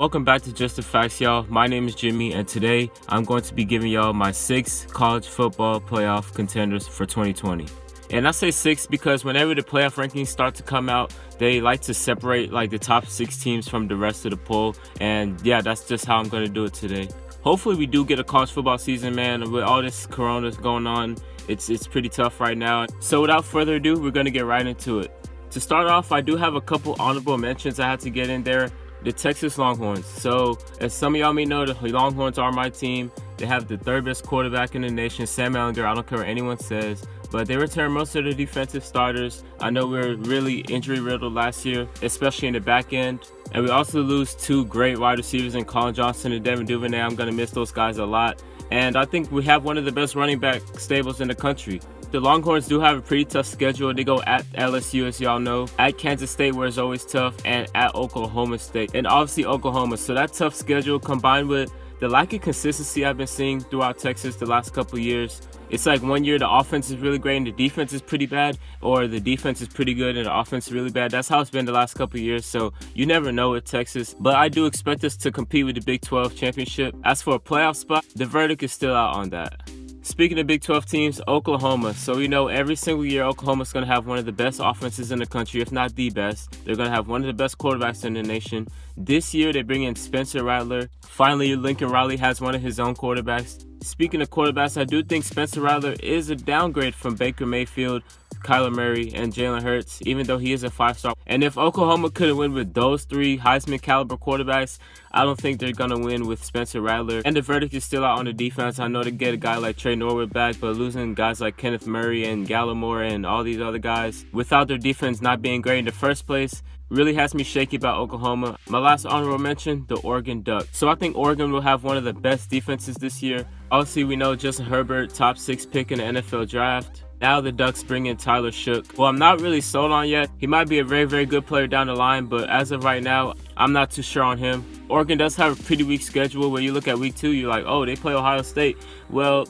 Welcome back to Just the Facts, y'all. My name is Jimmy, and today I'm going to be giving y'all my 6 college football playoff contenders for 2020. And I say 6 because whenever the playoff rankings start to come out, they like to separate like the top 6 teams from the rest of the poll. And yeah, that's just how I'm going to do it today. Hopefully we do get a college football season, man. With all this corona going on, it's pretty tough right now. So without further ado, we're going to get right into it. To start off, I do have a couple honorable mentions I had to get in there. The Texas Longhorns. So, as some of y'all may know, the Longhorns are my team. They have the third best quarterback in the nation, Sam Ehlinger. I don't care what anyone says. But they returned most of the defensive starters. I know we were really injury-riddled last year, especially in the back end. And we also lose 2 great wide receivers in Colin Johnson and Devin Duvernay. I'm going to miss those guys a lot. And I think we have one of the best running back stables in the country. The Longhorns do have a pretty tough schedule. They go at LSU, as y'all know, at Kansas State, where it's always tough, and at Oklahoma State, and obviously Oklahoma. So that tough schedule combined with the lack of consistency I've been seeing throughout Texas the last couple of years. It's like one year the offense is really great and the defense is pretty bad, or the defense is pretty good and the offense is really bad. That's how it's been the last couple of years, so you never know with Texas. But I do expect us to compete with the Big 12 championship. As for a playoff spot, the verdict is still out on that. Speaking of Big 12 teams, Oklahoma. So we know every single year Oklahoma's going to have one of the best offenses in the country, if not the best. They're going to have one of the best quarterbacks in the nation. This year they bring in Spencer Rattler. Finally, Lincoln Riley has one of his own quarterbacks. Speaking of quarterbacks, I do think Spencer Rattler is a downgrade from Baker Mayfield, Kyler Murray, and Jalen Hurts, even though he is a 5-star. And if Oklahoma couldn't win with those 3 Heisman caliber quarterbacks, I don't think they're going to win with Spencer Rattler. And the verdict is still out on the defense. I know they get a guy like Trey Norwood back, but losing guys like Kenneth Murray and Gallimore and all these other guys without their defense not being great in the first place really has me shaky about Oklahoma. My last honorable mention, the Oregon Ducks. So I think Oregon will have one of the best defenses this year. Obviously, we know Justin Herbert, top 6 pick in the NFL draft. Now the Ducks bring in Tyler Shook. Well, I'm not really sold on yet. He might be a very, very good player down the line, but as of right now, I'm not too sure on him. Oregon does have a pretty weak schedule where you look at week 2, you're like, oh, they play Ohio State. Well,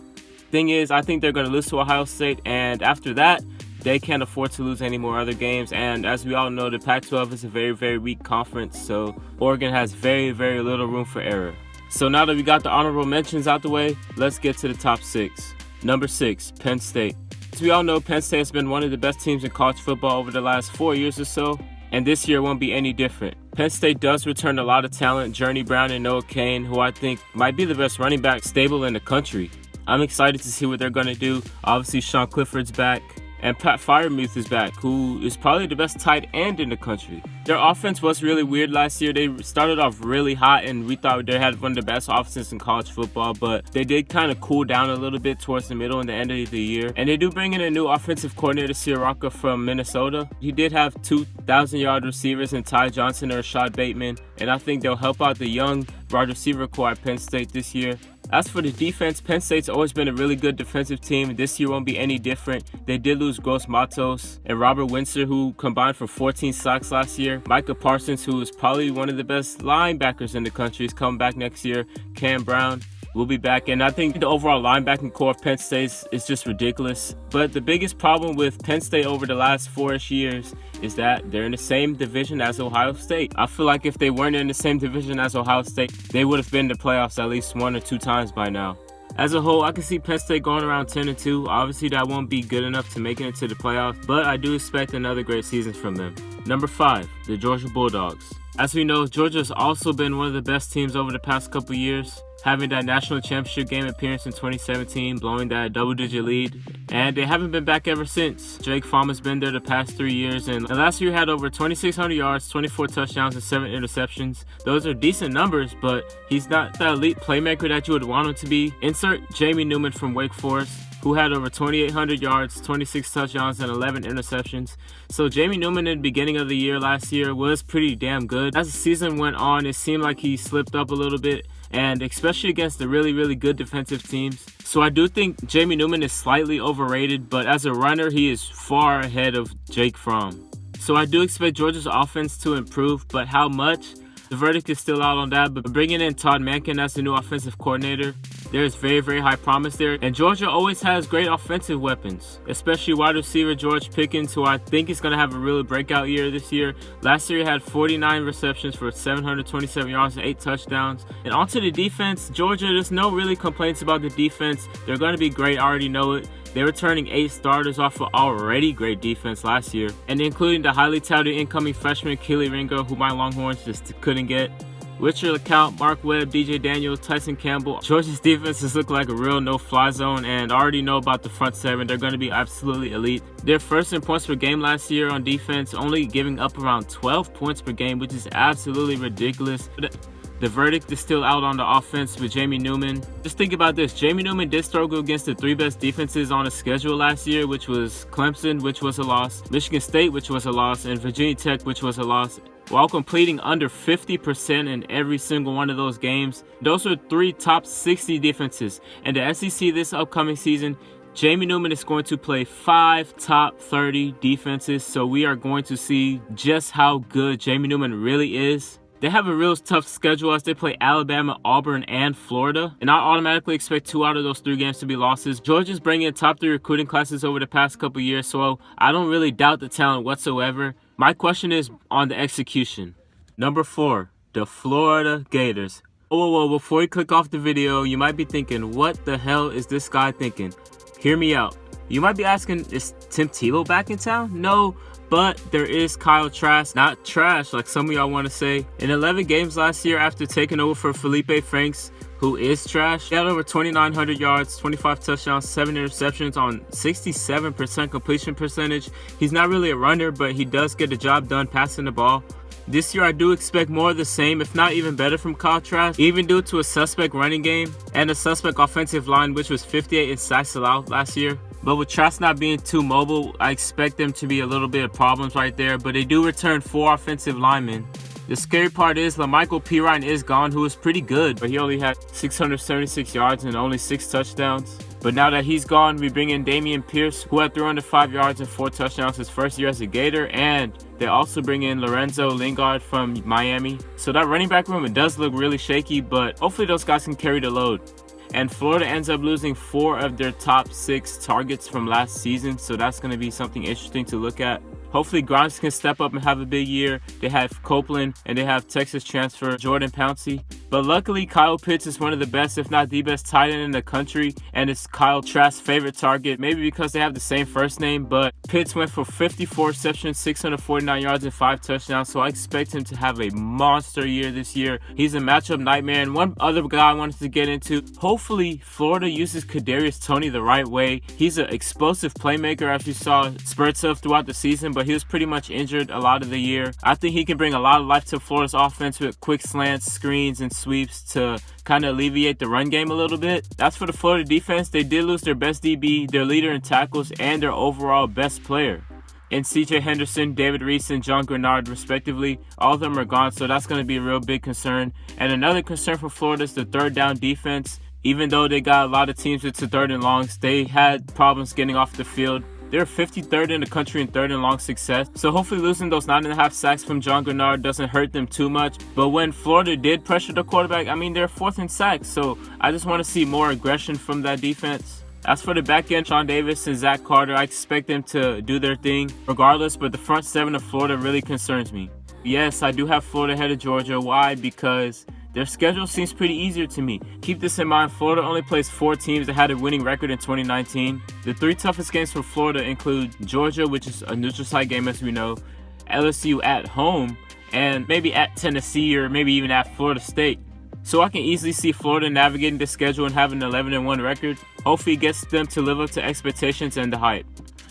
thing is, I think they're going to lose to Ohio State, and after that, they can't afford to lose any more other games. And as we all know, the Pac-12 is a very, very weak conference, so Oregon has very, very little room for error. So now that we got the honorable mentions out the way, let's get to the top 6. Number 6, Penn State. As we all know, Penn State has been one of the best teams in college football over the last 4 years or so, and this year won't be any different. Penn State does return a lot of talent, Journey Brown and Noah Cain, who I think might be the best running back stable in the country. I'm excited to see what they're going to do. Obviously, Sean Clifford's back. And Pat Freiermuth is back, who is probably the best tight end in the country. Their offense was really weird last year. They started off really hot, and we thought they had one of the best offenses in college football, but they did kind of cool down a little bit towards the middle and the end of the year. And they do bring in a new offensive coordinator, Sioraka from Minnesota. He did have 2,000-yard receivers in Ty Johnson or Rashad Bateman, and I think they'll help out the young wide receiver core at Penn State this year. As for the defense, Penn State's always been a really good defensive team. This year won't be any different. They did lose Gross Matos and Robert Windsor, who combined for 14 sacks last year. Micah Parsons, who is probably one of the best linebackers in the country, is coming back next year. Cam Brown will be back, and I think the overall linebacking core of Penn State is just ridiculous. But the biggest problem with Penn State over the last 4-ish years is that they're in the same division as Ohio State. I feel like if they weren't in the same division as Ohio State, they would have been in the playoffs at least 1 or 2 times by now. As a whole, I can see Penn State going around 10-2. Obviously, that won't be good enough to make it into the playoffs, but I do expect another great season from them. Number 5, the Georgia Bulldogs. As we know, Georgia's also been one of the best teams over the past couple years, having that national championship game appearance in 2017, blowing that double-digit lead, and they haven't been back ever since. Jake Fromm's been there the past 3 years, and last year had over 2,600 yards, 24 touchdowns, and 7 interceptions. Those are decent numbers, but he's not the elite playmaker that you would want him to be. Insert Jamie Newman from Wake Forest, who had over 2,800 yards, 26 touchdowns, and 11 interceptions. So Jamie Newman in the beginning of the year last year was pretty damn good. As the season went on, it seemed like he slipped up a little bit, and especially against the really, really good defensive teams. So I do think Jamie Newman is slightly overrated, but as a runner, he is far ahead of Jake Fromm. So I do expect Georgia's offense to improve, but how much? The verdict is still out on that, but bringing in Todd Mankin as the new offensive coordinator, there's very, very high promise there. And Georgia always has great offensive weapons, especially wide receiver George Pickens, who I think is going to have a really breakout year this year. Last year, he had 49 receptions for 727 yards and 8 touchdowns. And onto the defense, Georgia, there's no really complaints about the defense. They're going to be great, I already know it. They were turning 8 starters off of already great defense last year, and including the highly touted incoming freshman Keely Ringo, who my Longhorns just couldn't get. Richard LeCount, Mark Webb, DJ Daniels, Tyson Campbell. Georgia's defense has looked like a real no-fly zone, and I already know about the front seven. They're going to be absolutely elite. They're first in points per game last year on defense, only giving up around 12 points per game, which is absolutely ridiculous. The verdict is still out on the offense with Jamie Newman. Just think about this. Jamie Newman did struggle against the 3 best defenses on the schedule last year, which was Clemson, which was a loss, Michigan State, which was a loss, and Virginia Tech, which was a loss, while completing under 50% in every single one of those games. Those are 3 top 60 defenses. And the SEC this upcoming season, Jamie Newman is going to play 5 top 30 defenses. So we are going to see just how good Jamie Newman really is. They have a real tough schedule as they play Alabama, Auburn, and Florida. And I automatically expect 2 out of those 3 games to be losses. Georgia's bringing in top 3 recruiting classes over the past couple years, so I don't really doubt the talent whatsoever. My question is on the execution. Number 4, the Florida Gators. Whoa, before you click off the video, you might be thinking, what the hell is this guy thinking? Hear me out. You might be asking, is Tim Tebow back in town? No. But there is Kyle Trask, not trash like some of y'all want to say. In 11 games last year after taking over for Felipe Franks, who is trash, he had over 2,900 yards, 25 touchdowns, 7 interceptions on 67% completion percentage. He's not really a runner, but he does get the job done passing the ball. This year, I do expect more of the same, if not even better from Kyle Trask, even due to a suspect running game and a suspect offensive line, which was 58 in sacks allowed last year. But with Trask not being too mobile, I expect them to be a little bit of problems right there. But they do return 4 offensive linemen. The scary part is LaMichael Pirine is gone, who was pretty good, but he only had 676 yards and only 6 touchdowns. But now that he's gone, we bring in Dameon Pierce, who had 305 yards and 4 touchdowns his first year as a Gator, and they also bring in Lorenzo Lingard from Miami. So that running back room, it does look really shaky, but hopefully those guys can carry the load. And Florida ends up losing 4 of their top 6 targets from last season, so that's going to be something interesting to look at. Hopefully Grimes can step up and have a big year. They have Copeland and they have Texas transfer Jordan Pouncey. But luckily Kyle Pitts is one of the best, if not the best tight end in the country, and it's Kyle Trask's favorite target, maybe because they have the same first name. But Pitts went for 54 receptions, 649 yards and 5 touchdowns, so I expect him to have a monster year this year. He's a matchup nightmare. And one other guy I wanted to get into, hopefully Florida uses Kadarius Toney the right way. He's an explosive playmaker, as you saw spurts of throughout the season, but he was pretty much injured a lot of the year. I think he can bring a lot of life to Florida's offense with quick slants, screens, and sweeps to kind of alleviate the run game a little bit. That's for the Florida defense. They did lose their best DB, their leader in tackles, and their overall best player in CJ Henderson, David Reese, and John Grenard respectively. All of them are gone, so that's going to be a real big concern. And another concern for Florida is the third down defense. Even though they got a lot of teams into 3rd and longs, they had problems getting off the field. They're 53rd in the country in 3rd and long success. So hopefully losing those 9.5 sacks from John Grenard doesn't hurt them too much. But when Florida did pressure the quarterback, I mean, they're 4th in sacks. So I just want to see more aggression from that defense. As for the back end, Sean Davis and Zach Carter, I expect them to do their thing regardless. But the front 7 of Florida really concerns me. Yes, I do have Florida ahead of Georgia. Why? Because their schedule seems pretty easier to me. Keep this in mind, Florida only plays 4 teams that had a winning record in 2019. The 3 toughest games for Florida include Georgia, which is a neutral site game as we know, LSU at home, and maybe at Tennessee or maybe even at Florida State. So I can easily see Florida navigating the schedule and having an 11-1 record. Hopefully it gets them to live up to expectations and the hype.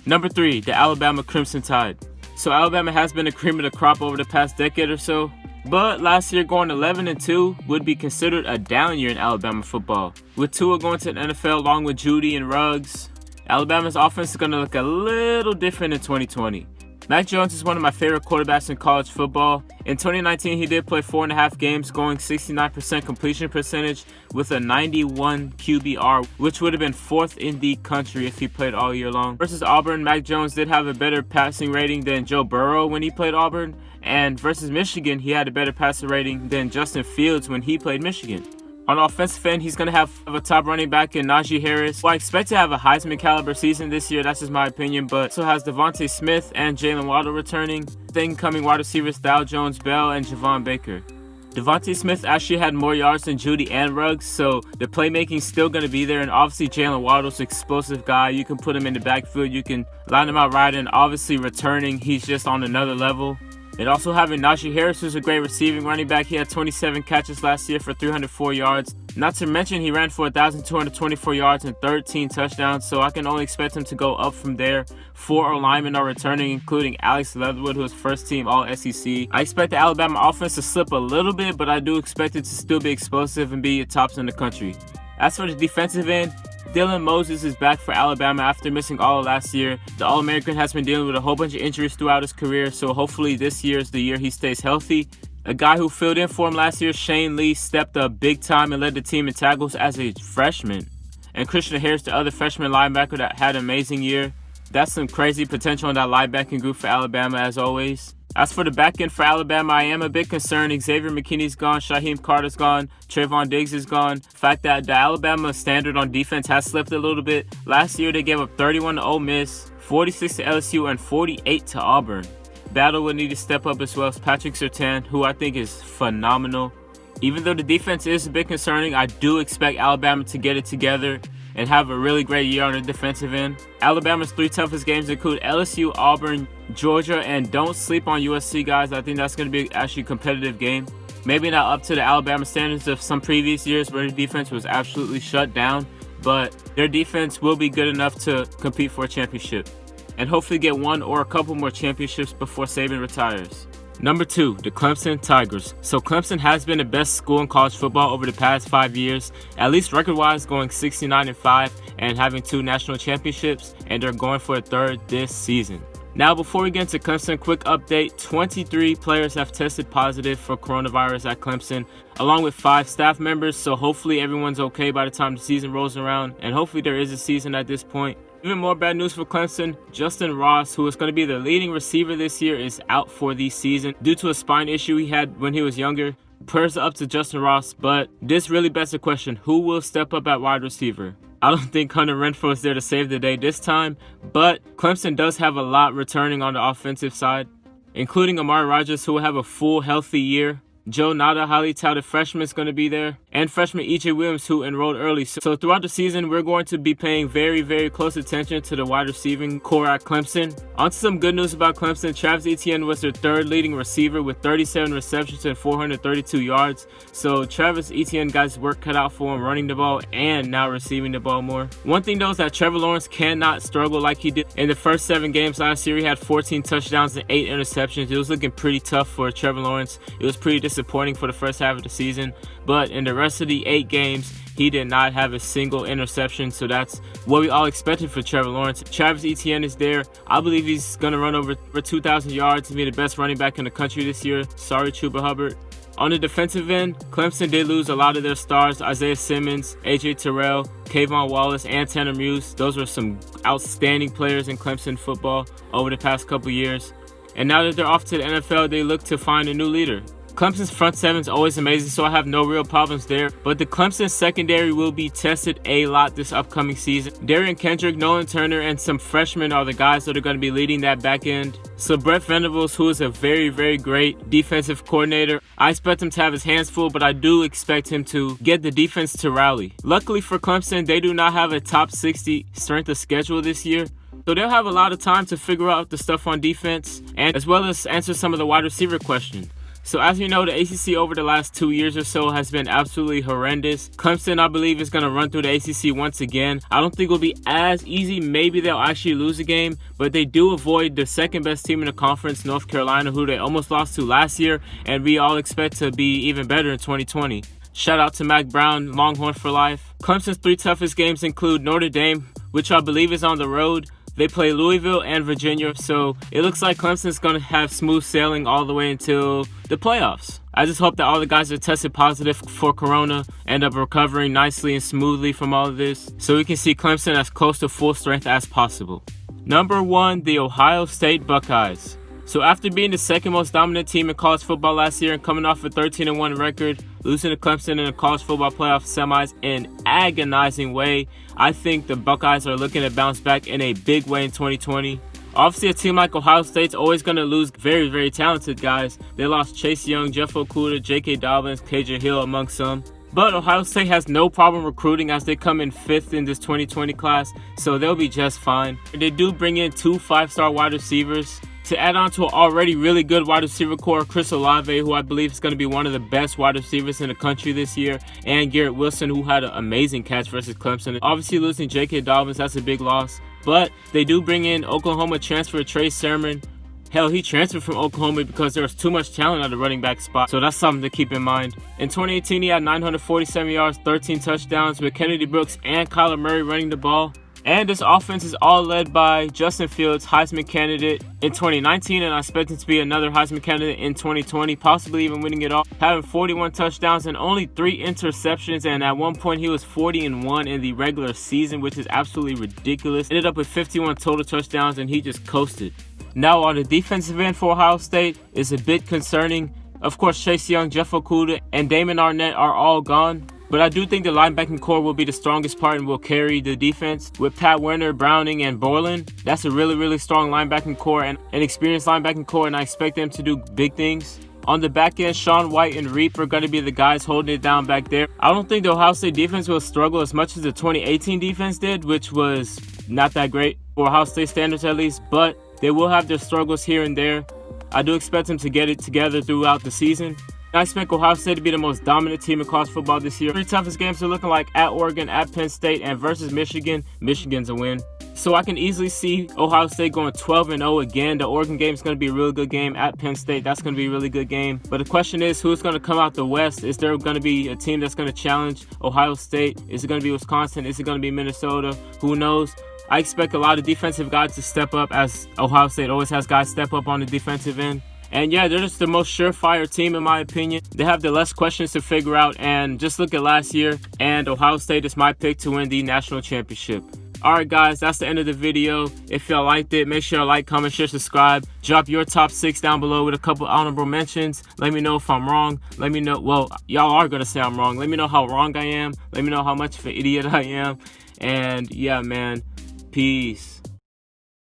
Number 3, the Alabama Crimson Tide. So Alabama has been the cream of the crop over the past decade or so. But last year going 11-2 would be considered a down year in Alabama football. With Tua going to the NFL along with Judy and Ruggs, Alabama's offense is going to look a little different in 2020. Mac Jones is one of my favorite quarterbacks in college football. In 2019, he did play 4.5 games, going 69% completion percentage with a 91 QBR, which would have been 4th in the country if he played all year long. Versus Auburn, Mac Jones did have a better passing rating than Joe Burrow when he played Auburn, and versus Michigan, he had a better passer rating than Justin Fields when he played Michigan. On the offensive end, he's going to have a top running back in Najee Harris, who I expect to have a Heisman caliber season this year. That's just my opinion, but also has Devontae Smith and Jalen Waddle returning. Then coming wide receivers Dow Jones, Bell, and Javon Baker. Devontae Smith actually had more yards than Judy and Ruggs, so the playmaking's still going to be there. And obviously Jalen Waddle's an explosive guy. You can put him in the backfield. You can line him out right, and obviously returning, he's just on another level. And also having Najee Harris, who's a great receiving running back. He had 27 catches last year for 304 yards. Not to mention he ran for 1,224 yards and 13 touchdowns, so I can only expect him to go up from there. 4 linemen are returning, including Alex Leatherwood, who is first team All-SEC. I expect the Alabama offense to slip a little bit, but I do expect it to still be explosive and be tops in the country. As for the defensive end, Dylan Moses is back for Alabama after missing all of last year. The All-American has been dealing with a whole bunch of injuries throughout his career, so hopefully this year is the year he stays healthy. A guy who filled in for him last year, Shane Lee, stepped up big time and led the team in tackles as a freshman. And Christian Harris, the other freshman linebacker that had an amazing year. That's some crazy potential in that linebacking group for Alabama as always. As for the back end for Alabama, I am a bit concerned. Xavier McKinney's gone, Shaheem Carter's gone, Trayvon Diggs is gone. The fact that the Alabama standard on defense has slipped a little bit. Last year they gave up 31 to Ole Miss, 46 to LSU, and 48 to Auburn. Battle would need to step up as well as Patrick Surtain, who I think is phenomenal. Even though the defense is a bit concerning, I do expect Alabama to get it together and have a really great year on the defensive end. Alabama's 3 toughest games include LSU, Auburn, Georgia, and don't sleep on USC, guys. I think that's going to be actually a competitive game. Maybe not up to the Alabama standards of some previous years where the defense was absolutely shut down, but their defense will be good enough to compete for a championship and hopefully get one or a couple more championships before Saban retires. Number 2, the Clemson Tigers. So Clemson has been the best school in college football over the past 5 years, at least record-wise, going 69-5 and having 2 national championships, and they're going for a 3rd this season. Now, before we get into Clemson, quick update. 23 players have tested positive for coronavirus at Clemson, along with 5 staff members, so hopefully everyone's okay by the time the season rolls around, and hopefully there is a season at this point. Even more bad news for Clemson, Justin Ross, who is going to be the leading receiver this year, is out for the season due to a spine issue he had when he was younger. Prayers up to Justin Ross, but this really begs the question, who will step up at wide receiver? I don't think Hunter Renfrow is there to save the day this time, but Clemson does have a lot returning on the offensive side, including Amari Rodgers, who will have a full healthy year. Joe Nada, highly touted freshman, is going to be there, and freshman E.J. Williams, who enrolled early. So throughout the season, we're going to be paying very, very close attention to the wide receiving core at Clemson. On to some good news about Clemson. Travis Etienne was their 3rd leading receiver with 37 receptions and 432 yards. So Travis Etienne got his work cut out for him running the ball and now receiving the ball more. One thing though is that Trevor Lawrence cannot struggle like he did in the first 7 games last year. He had 14 touchdowns and 8 interceptions. It was looking pretty tough for Trevor Lawrence. It was pretty disappointing for the first half of the season, but in the rest of the 8 games, he did not have a single interception, so that's what we all expected for Trevor Lawrence. Travis Etienne is there. I believe he's going to run over 2,000 yards and be the best running back in the country this year. Sorry, Chuba Hubbard. On the defensive end, Clemson did lose a lot of their stars. Isaiah Simmons, A.J. Terrell, Kayvon Wallace, and Tanner Muse. Those were some outstanding players in Clemson football over the past couple years. And now that they're off to the NFL, they look to find a new leader. Clemson's front 7 is always amazing, so I have no real problems there. But the Clemson secondary will be tested a lot this upcoming season. Darian Kendrick, Nolan Turner, and some freshmen are the guys that are going to be leading that back end. So Brett Venables, who is a very, very great defensive coordinator, I expect him to have his hands full, but I do expect him to get the defense to rally. Luckily for Clemson, they do not have a top 60 strength of schedule this year. So they'll have a lot of time to figure out the stuff on defense, and as well as answer some of the wide receiver questions. So as you know, the ACC over the last 2 years or so has been absolutely horrendous. Clemson, I believe, is going to run through the ACC once again. I don't think it will be as easy. Maybe they'll actually lose a game, but they do avoid the second best team in the conference, North Carolina, who they almost lost to last year, and we all expect to be even better in 2020. Shout out to Mac Brown, Longhorn for life. Clemson's 3 toughest games include Notre Dame, which I believe is on the road, They play Louisville and Virginia, so it looks like Clemson's going to have smooth sailing all the way until the playoffs. I just hope that all the guys that tested positive for Corona end up recovering nicely and smoothly from all of this, so we can see Clemson as close to full strength as possible. Number 1, the Ohio State Buckeyes. So after being the second most dominant team in college football last year and coming off a 13-1 record, losing to Clemson in the college football playoff semis in an agonizing way, I think the Buckeyes are looking to bounce back in a big way in 2020. Obviously, a team like Ohio State's always going to lose very, very talented guys. They lost Chase Young, Jeff Okudah, J.K. Dobbins, KJ Hill among some. But Ohio State has no problem recruiting as they come in 5th in this 2020 class, so they'll be just fine. They do bring in 2 5-star wide receivers to add on to an already really good wide receiver core, Chris Olave, who I believe is going to be one of the best wide receivers in the country this year, and Garrett Wilson, who had an amazing catch versus Clemson. Obviously, losing J.K. Dobbins, that's a big loss. But they do bring in Oklahoma transfer Trey Sermon. Hell, he transferred from Oklahoma because there was too much talent at the running back spot, so that's something to keep in mind. In 2018, he had 947 yards, 13 touchdowns with Kennedy Brooks and Kyler Murray running the ball. And this offense is all led by Justin Fields, Heisman candidate in 2019, and I expect him to be another Heisman candidate in 2020, possibly even winning it all. Having 41 touchdowns and only 3 interceptions, and at one point he was 40-1 in the regular season, which is absolutely ridiculous. Ended up with 51 total touchdowns, and he just coasted. Now on the defensive end for Ohio State is a bit concerning. Of course, Chase Young, Jeff Okudah, and Damon Arnett are all gone. But I do think the linebacking core will be the strongest part and will carry the defense. With Pat Werner, Browning, and Borland, that's a really, really strong linebacking core and an experienced linebacking core, and I expect them to do big things. On the back end, Sean White and Reap are going to be the guys holding it down back there. I don't think the Ohio State defense will struggle as much as the 2018 defense did, which was not that great for Ohio State standards at least, but they will have their struggles here and there. I do expect them to get it together throughout the season. I expect Ohio State to be the most dominant team in college football this year. 3 toughest games are looking like at Oregon, at Penn State, and versus Michigan. Michigan's a win. So I can easily see Ohio State going 12-0 again. The Oregon game is going to be a really good game. At Penn State, that's going to be a really good game. But the question is, who's going to come out the West? Is there going to be a team that's going to challenge Ohio State? Is it going to be Wisconsin? Is it going to be Minnesota? Who knows? I expect a lot of defensive guys to step up, as Ohio State always has guys step up on the defensive end. And yeah, they're just the most surefire team in my opinion. They have the less questions to figure out, and just look at last year, and Ohio State is my pick to win the national championship. Alright guys, that's the end of the video. If y'all liked it, make sure to like, comment, share, subscribe. Drop your top 6 down below with a couple honorable mentions. Let me know if I'm wrong. Let me know, well, y'all are going to say I'm wrong. Let me know how wrong I am. Let me know how much of an idiot I am. And yeah, man, peace.